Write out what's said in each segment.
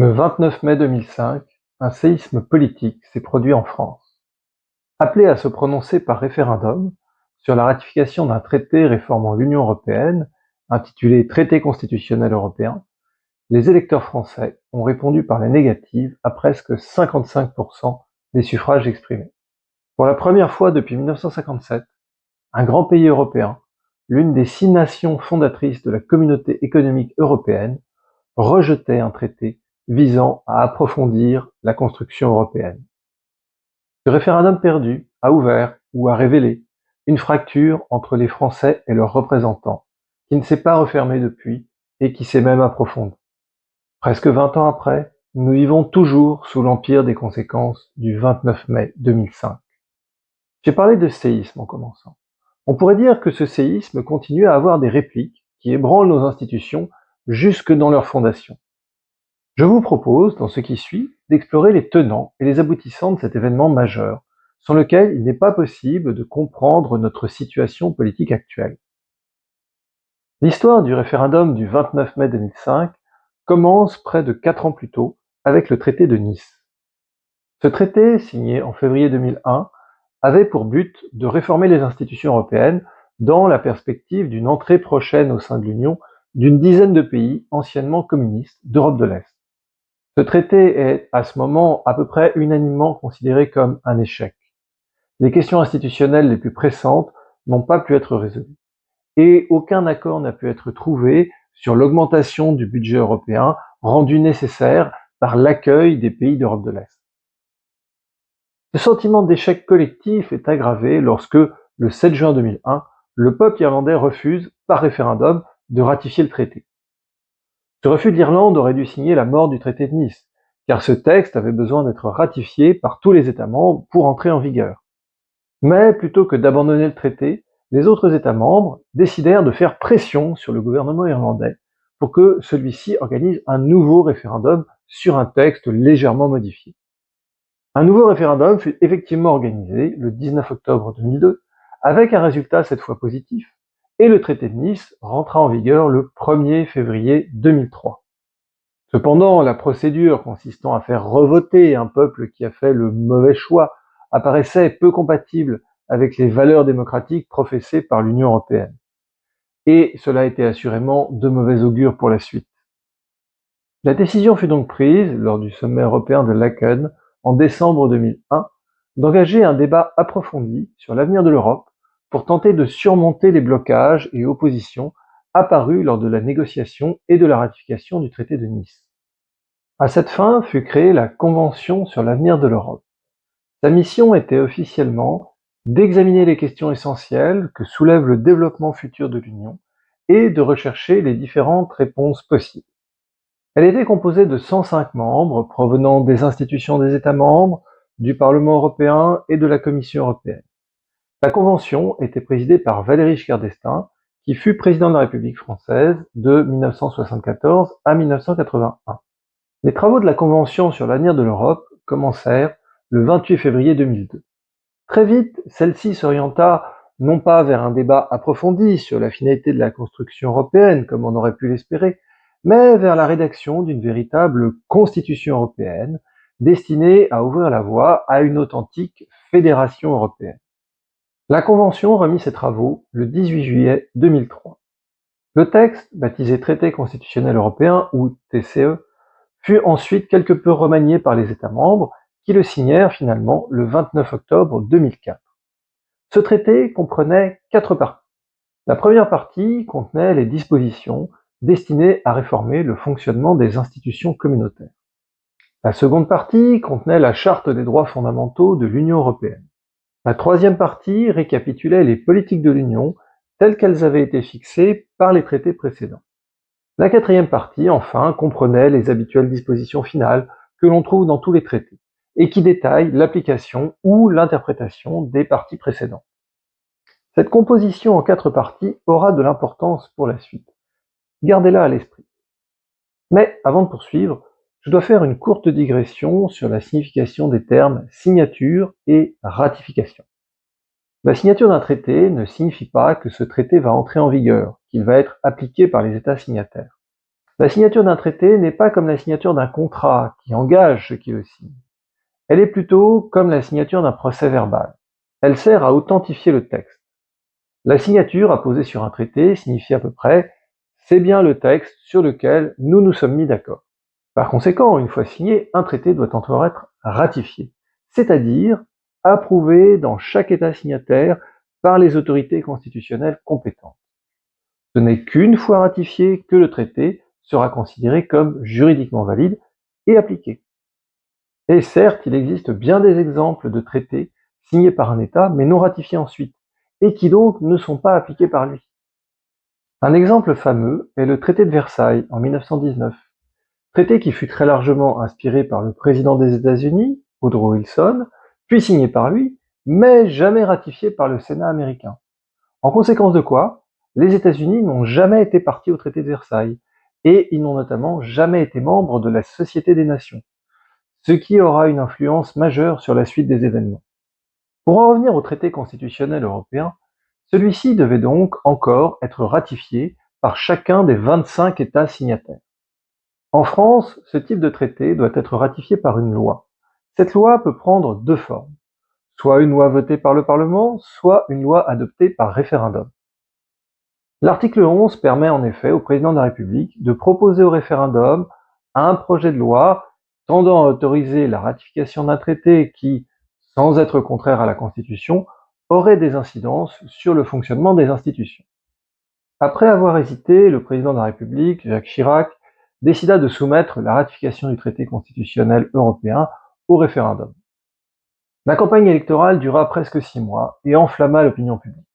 Le 29 mai 2005, un séisme politique s'est produit en France. Appelés à se prononcer par référendum sur la ratification d'un traité réformant l'Union européenne, intitulé Traité constitutionnel européen, les électeurs français ont répondu par la négative à presque 55% des suffrages exprimés. Pour la première fois depuis 1957, un grand pays européen, l'une des 6 nations fondatrices de la Communauté économique européenne, rejetait un traité visant à approfondir la construction européenne. Ce référendum perdu a ouvert ou a révélé une fracture entre les Français et leurs représentants, qui ne s'est pas refermée depuis et qui s'est même approfondie. Presque 20 ans après, nous vivons toujours sous l'empire des conséquences du 29 mai 2005. J'ai parlé de séisme en commençant. On pourrait dire que ce séisme continue à avoir des répliques qui ébranlent nos institutions jusque dans leur fondation. Je vous propose, dans ce qui suit, d'explorer les tenants et les aboutissants de cet événement majeur, sans lequel il n'est pas possible de comprendre notre situation politique actuelle. L'histoire du référendum du 29 mai 2005 commence près de 4 ans plus tôt avec le traité de Nice. Ce traité, signé en février 2001, avait pour but de réformer les institutions européennes dans la perspective d'une entrée prochaine au sein de l'Union d'une dizaine de pays anciennement communistes d'Europe de l'Est. Ce traité est, à ce moment, à peu près unanimement considéré comme un échec. Les questions institutionnelles les plus pressantes n'ont pas pu être résolues, et aucun accord n'a pu être trouvé sur l'augmentation du budget européen rendu nécessaire par l'accueil des pays d'Europe de l'Est. Ce sentiment d'échec collectif est aggravé lorsque, le 7 juin 2001, le peuple irlandais refuse, par référendum, de ratifier le traité. Ce refus de l'Irlande aurait dû signer la mort du traité de Nice, car ce texte avait besoin d'être ratifié par tous les États membres pour entrer en vigueur. Mais plutôt que d'abandonner le traité, les autres États membres décidèrent de faire pression sur le gouvernement irlandais pour que celui-ci organise un nouveau référendum sur un texte légèrement modifié. Un nouveau référendum fut effectivement organisé le 19 octobre 2002, avec un résultat cette fois positif, et le traité de Nice rentra en vigueur le 1er février 2003. Cependant, la procédure consistant à faire revoter un peuple qui a fait le mauvais choix apparaissait peu compatible avec les valeurs démocratiques professées par l'Union européenne. Et cela était assurément de mauvais augure pour la suite. La décision fut donc prise, lors du sommet européen de Laeken, en décembre 2001, d'engager un débat approfondi sur l'avenir de l'Europe pour tenter de surmonter les blocages et oppositions apparus lors de la négociation et de la ratification du traité de Nice. À cette fin fut créée la Convention sur l'avenir de l'Europe. Sa mission était officiellement d'examiner les questions essentielles que soulève le développement futur de l'Union et de rechercher les différentes réponses possibles. Elle était composée de 105 membres provenant des institutions des États membres, du Parlement européen et de la Commission européenne. La Convention était présidée par Valéry Giscard d'Estaing, qui fut président de la République française de 1974 à 1981. Les travaux de la Convention sur l'avenir de l'Europe commencèrent le 28 février 2002. Très vite, celle-ci s'orienta non pas vers un débat approfondi sur la finalité de la construction européenne, comme on aurait pu l'espérer, mais vers la rédaction d'une véritable constitution européenne, destinée à ouvrir la voie à une authentique fédération européenne. La Convention remit ses travaux le 18 juillet 2003. Le texte, baptisé Traité constitutionnel européen ou TCE, fut ensuite quelque peu remanié par les États membres qui le signèrent finalement le 29 octobre 2004. Ce traité comprenait 4 parties. La première partie contenait les dispositions destinées à réformer le fonctionnement des institutions communautaires. La seconde partie contenait la Charte des droits fondamentaux de l'Union européenne. La troisième partie récapitulait les politiques de l'Union telles qu'elles avaient été fixées par les traités précédents. La quatrième partie, enfin, comprenait les habituelles dispositions finales que l'on trouve dans tous les traités, et qui détaillent l'application ou l'interprétation des parties précédentes. Cette composition en 4 parties aura de l'importance pour la suite. Gardez-la à l'esprit. Mais avant de poursuivre, je dois faire une courte digression sur la signification des termes signature et ratification. La signature d'un traité ne signifie pas que ce traité va entrer en vigueur, qu'il va être appliqué par les États signataires. La signature d'un traité n'est pas comme la signature d'un contrat qui engage ceux qui le signent. Elle est plutôt comme la signature d'un procès-verbal. Elle sert à authentifier le texte. La signature apposée sur un traité signifie à peu près c'est bien le texte sur lequel nous nous sommes mis d'accord. Par conséquent, une fois signé, un traité doit encore être ratifié, c'est-à-dire approuvé dans chaque État signataire par les autorités constitutionnelles compétentes. Ce n'est qu'une fois ratifié que le traité sera considéré comme juridiquement valide et appliqué. Et certes, il existe bien des exemples de traités signés par un État mais non ratifiés ensuite, et qui donc ne sont pas appliqués par lui. Un exemple fameux est le traité de Versailles en 1919, traité qui fut très largement inspiré par le président des États-Unis, Woodrow Wilson, puis signé par lui, mais jamais ratifié par le Sénat américain. En conséquence de quoi, les États-Unis n'ont jamais été partis au traité de Versailles, et ils n'ont notamment jamais été membres de la Société des Nations, ce qui aura une influence majeure sur la suite des événements. Pour en revenir au traité constitutionnel européen, celui-ci devait donc encore être ratifié par chacun des 25 États signataires. En France, ce type de traité doit être ratifié par une loi. Cette loi peut prendre deux formes, soit une loi votée par le Parlement, soit une loi adoptée par référendum. L'article 11 permet en effet au président de la République de proposer au référendum un projet de loi tendant à autoriser la ratification d'un traité qui, sans être contraire à la Constitution, aurait des incidences sur le fonctionnement des institutions. Après avoir hésité, le président de la République, Jacques Chirac, décida de soumettre la ratification du traité constitutionnel européen au référendum. La campagne électorale dura presque 6 mois et enflamma l'opinion publique.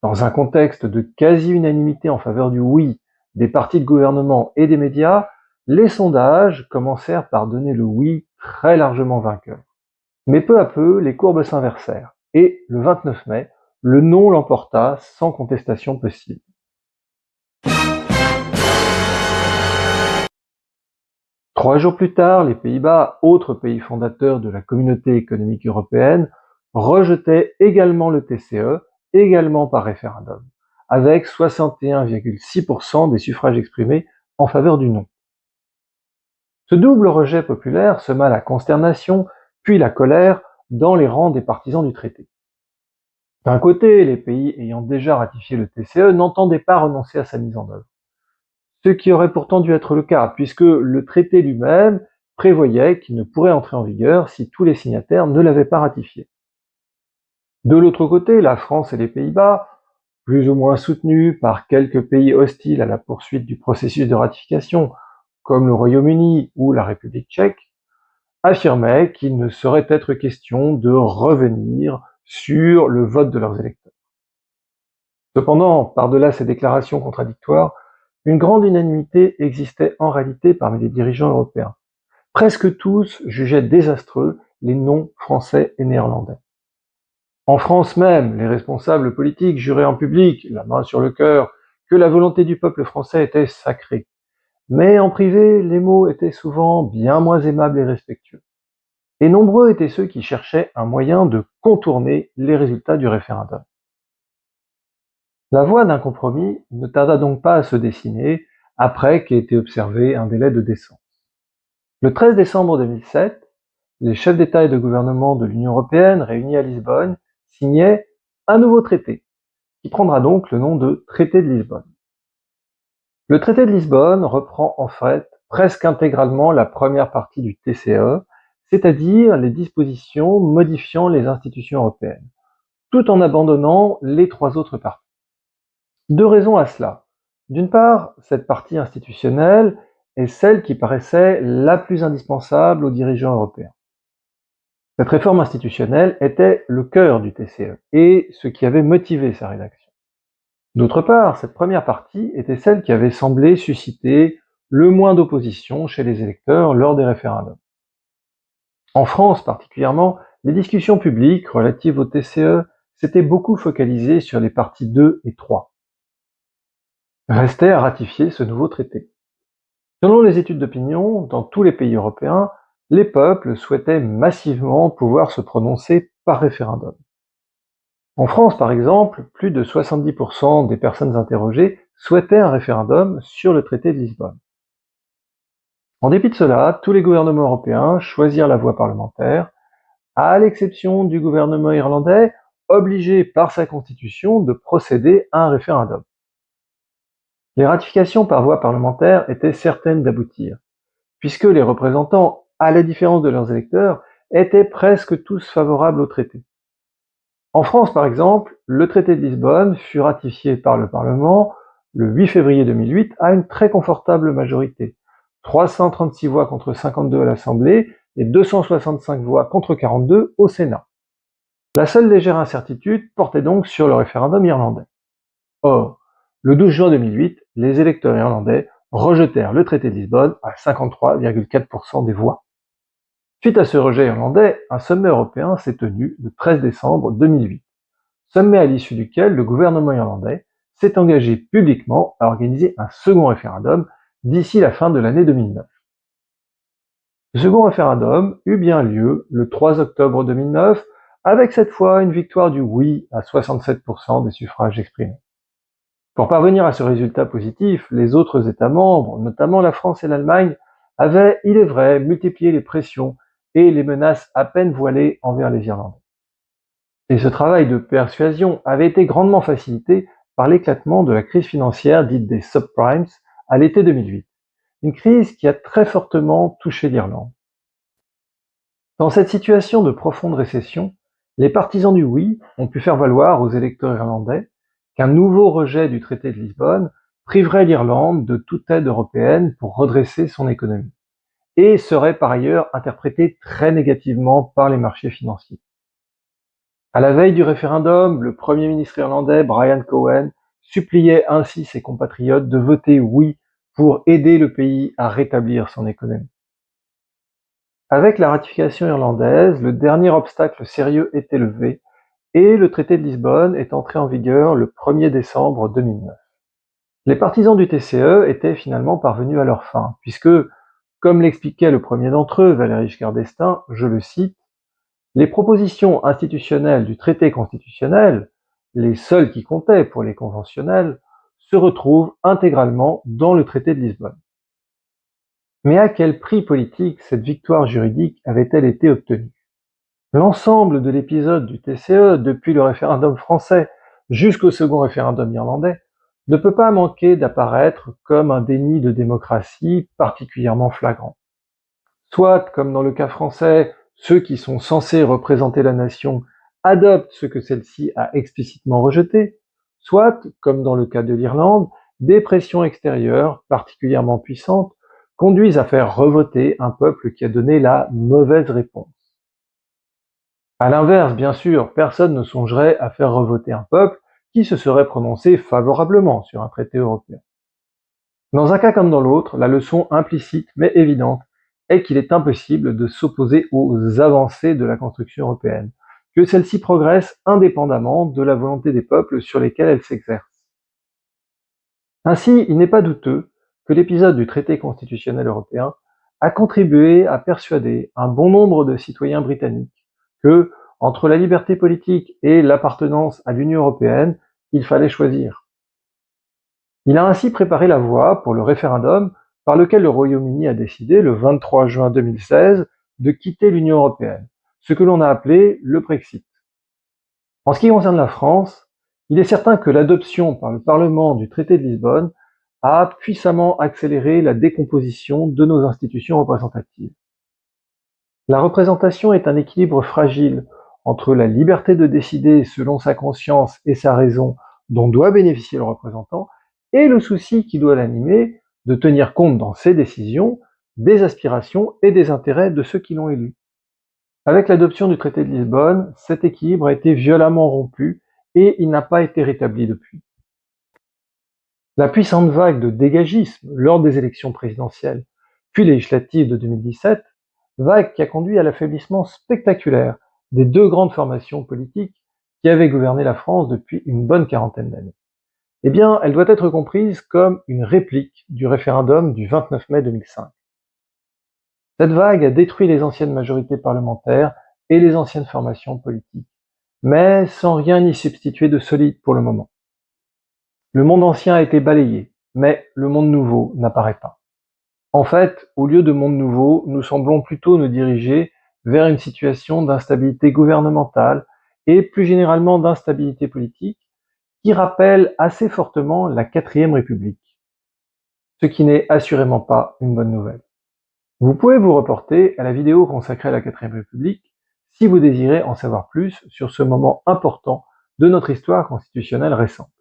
Dans un contexte de quasi-unanimité en faveur du oui des partis de gouvernement et des médias, les sondages commencèrent par donner le oui très largement vainqueur. Mais peu à peu, les courbes s'inversèrent, et le 29 mai, le non l'emporta sans contestation possible. 3 jours plus tard, les Pays-Bas, autre pays fondateur de la Communauté économique européenne, rejetaient également le TCE, également par référendum, avec 61,6% des suffrages exprimés en faveur du non. Ce double rejet populaire sema la consternation, puis la colère, dans les rangs des partisans du traité. D'un côté, les pays ayant déjà ratifié le TCE n'entendaient pas renoncer à sa mise en œuvre. Ce qui aurait pourtant dû être le cas, puisque le traité lui-même prévoyait qu'il ne pourrait entrer en vigueur si tous les signataires ne l'avaient pas ratifié. De l'autre côté, la France et les Pays-Bas, plus ou moins soutenus par quelques pays hostiles à la poursuite du processus de ratification, comme le Royaume-Uni ou la République tchèque, affirmaient qu'il ne saurait être question de revenir sur le vote de leurs électeurs. Cependant, par-delà ces déclarations contradictoires, une grande unanimité existait en réalité parmi les dirigeants européens. Presque tous jugeaient désastreux les noms français et néerlandais. En France même, les responsables politiques juraient en public, la main sur le cœur, que la volonté du peuple français était sacrée. Mais en privé, les mots étaient souvent bien moins aimables et respectueux. Et nombreux étaient ceux qui cherchaient un moyen de contourner les résultats du référendum. La voie d'un compromis ne tarda donc pas à se dessiner après qu'ait été observé un délai de décence. Le 13 décembre 2007, les chefs d'État et de gouvernement de l'Union européenne réunis à Lisbonne signaient un nouveau traité, qui prendra donc le nom de traité de Lisbonne. Le traité de Lisbonne reprend en fait presque intégralement la première partie du TCE, c'est-à-dire les dispositions modifiant les institutions européennes, tout en abandonnant les 3 autres parties. 2 raisons à cela. D'une part, cette partie institutionnelle est celle qui paraissait la plus indispensable aux dirigeants européens. Cette réforme institutionnelle était le cœur du TCE et ce qui avait motivé sa rédaction. D'autre part, cette première partie était celle qui avait semblé susciter le moins d'opposition chez les électeurs lors des référendums. En France particulièrement, les discussions publiques relatives au TCE s'étaient beaucoup focalisées sur les parties 2 et 3. Restait à ratifier ce nouveau traité. Selon les études d'opinion, dans tous les pays européens, les peuples souhaitaient massivement pouvoir se prononcer par référendum. En France, par exemple, plus de 70% des personnes interrogées souhaitaient un référendum sur le traité de Lisbonne. En dépit de cela, tous les gouvernements européens choisirent la voie parlementaire, à l'exception du gouvernement irlandais, obligé par sa constitution de procéder à un référendum. Les ratifications par voie parlementaire étaient certaines d'aboutir, puisque les représentants, à la différence de leurs électeurs, étaient presque tous favorables au traité. En France, par exemple, le traité de Lisbonne fut ratifié par le Parlement le 8 février 2008 à une très confortable majorité, 336 voix contre 52 à l'Assemblée et 265 voix contre 42 au Sénat. La seule légère incertitude portait donc sur le référendum irlandais. Or, le 12 juin 2008, les électeurs irlandais rejetèrent le traité de Lisbonne à 53,4% des voix. Suite à ce rejet irlandais, un sommet européen s'est tenu le 13 décembre 2008, sommet à l'issue duquel le gouvernement irlandais s'est engagé publiquement à organiser un second référendum d'ici la fin de l'année 2009. Ce second référendum eut bien lieu le 3 octobre 2009, avec cette fois une victoire du oui à 67% des suffrages exprimés. Pour parvenir à ce résultat positif, les autres États membres, notamment la France et l'Allemagne, avaient, il est vrai, multiplié les pressions et les menaces à peine voilées envers les Irlandais. Et ce travail de persuasion avait été grandement facilité par l'éclatement de la crise financière dite des subprimes à l'été 2008, une crise qui a très fortement touché l'Irlande. Dans cette situation de profonde récession, les partisans du oui ont pu faire valoir aux électeurs irlandais qu'un nouveau rejet du traité de Lisbonne priverait l'Irlande de toute aide européenne pour redresser son économie, et serait par ailleurs interprété très négativement par les marchés financiers. À la veille du référendum, le Premier ministre irlandais Brian Cowen suppliait ainsi ses compatriotes de voter oui pour aider le pays à rétablir son économie. Avec la ratification irlandaise, le dernier obstacle sérieux était levé et le traité de Lisbonne est entré en vigueur le 1er décembre 2009. Les partisans du TCE étaient finalement parvenus à leur fin, puisque, comme l'expliquait le premier d'entre eux, Valéry Giscard d'Estaing, je le cite, les propositions institutionnelles du traité constitutionnel, les seules qui comptaient pour les conventionnels, se retrouvent intégralement dans le traité de Lisbonne. Mais à quel prix politique cette victoire juridique avait-elle été obtenue? L'ensemble de l'épisode du TCE, depuis le référendum français jusqu'au second référendum irlandais, ne peut pas manquer d'apparaître comme un déni de démocratie particulièrement flagrant. Soit, comme dans le cas français, ceux qui sont censés représenter la nation adoptent ce que celle-ci a explicitement rejeté, soit, comme dans le cas de l'Irlande, des pressions extérieures particulièrement puissantes conduisent à faire revoter un peuple qui a donné la mauvaise réponse. À l'inverse, bien sûr, personne ne songerait à faire revoter un peuple qui se serait prononcé favorablement sur un traité européen. Dans un cas comme dans l'autre, la leçon implicite mais évidente est qu'il est impossible de s'opposer aux avancées de la construction européenne, que celle-ci progresse indépendamment de la volonté des peuples sur lesquels elle s'exerce. Ainsi, il n'est pas douteux que l'épisode du traité constitutionnel européen a contribué à persuader un bon nombre de citoyens britanniques que, entre la liberté politique et l'appartenance à l'Union européenne, il fallait choisir. Il a ainsi préparé la voie pour le référendum par lequel le Royaume-Uni a décidé, le 23 juin 2016, de quitter l'Union européenne, ce que l'on a appelé le Brexit. En ce qui concerne la France, il est certain que l'adoption par le Parlement du traité de Lisbonne a puissamment accéléré la décomposition de nos institutions représentatives. La représentation est un équilibre fragile entre la liberté de décider selon sa conscience et sa raison dont doit bénéficier le représentant et le souci qui doit l'animer de tenir compte dans ses décisions des aspirations et des intérêts de ceux qui l'ont élu. Avec l'adoption du traité de Lisbonne, cet équilibre a été violemment rompu et il n'a pas été rétabli depuis. La puissante vague de dégagisme lors des élections présidentielles, puis législatives de 2017, vague qui a conduit à l'affaiblissement spectaculaire des deux grandes formations politiques qui avaient gouverné la France depuis une bonne quarantaine d'années. Eh bien, elle doit être comprise comme une réplique du référendum du 29 mai 2005. Cette vague a détruit les anciennes majorités parlementaires et les anciennes formations politiques, mais sans rien y substituer de solide pour le moment. Le monde ancien a été balayé, mais le monde nouveau n'apparaît pas. En fait, au lieu de monde nouveau, nous semblons plutôt nous diriger vers une situation d'instabilité gouvernementale et plus généralement d'instabilité politique qui rappelle assez fortement la Quatrième République, ce qui n'est assurément pas une bonne nouvelle. Vous pouvez vous reporter à la vidéo consacrée à la Quatrième République si vous désirez en savoir plus sur ce moment important de notre histoire constitutionnelle récente.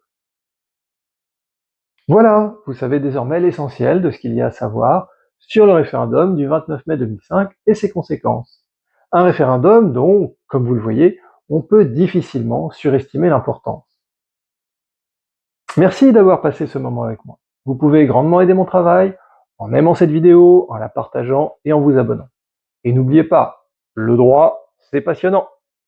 Voilà, vous savez désormais l'essentiel de ce qu'il y a à savoir sur le référendum du 29 mai 2005 et ses conséquences. Un référendum dont, comme vous le voyez, on peut difficilement surestimer l'importance. Merci d'avoir passé ce moment avec moi. Vous pouvez grandement aider mon travail en aimant cette vidéo, en la partageant et en vous abonnant. Et n'oubliez pas, le droit, c'est passionnant.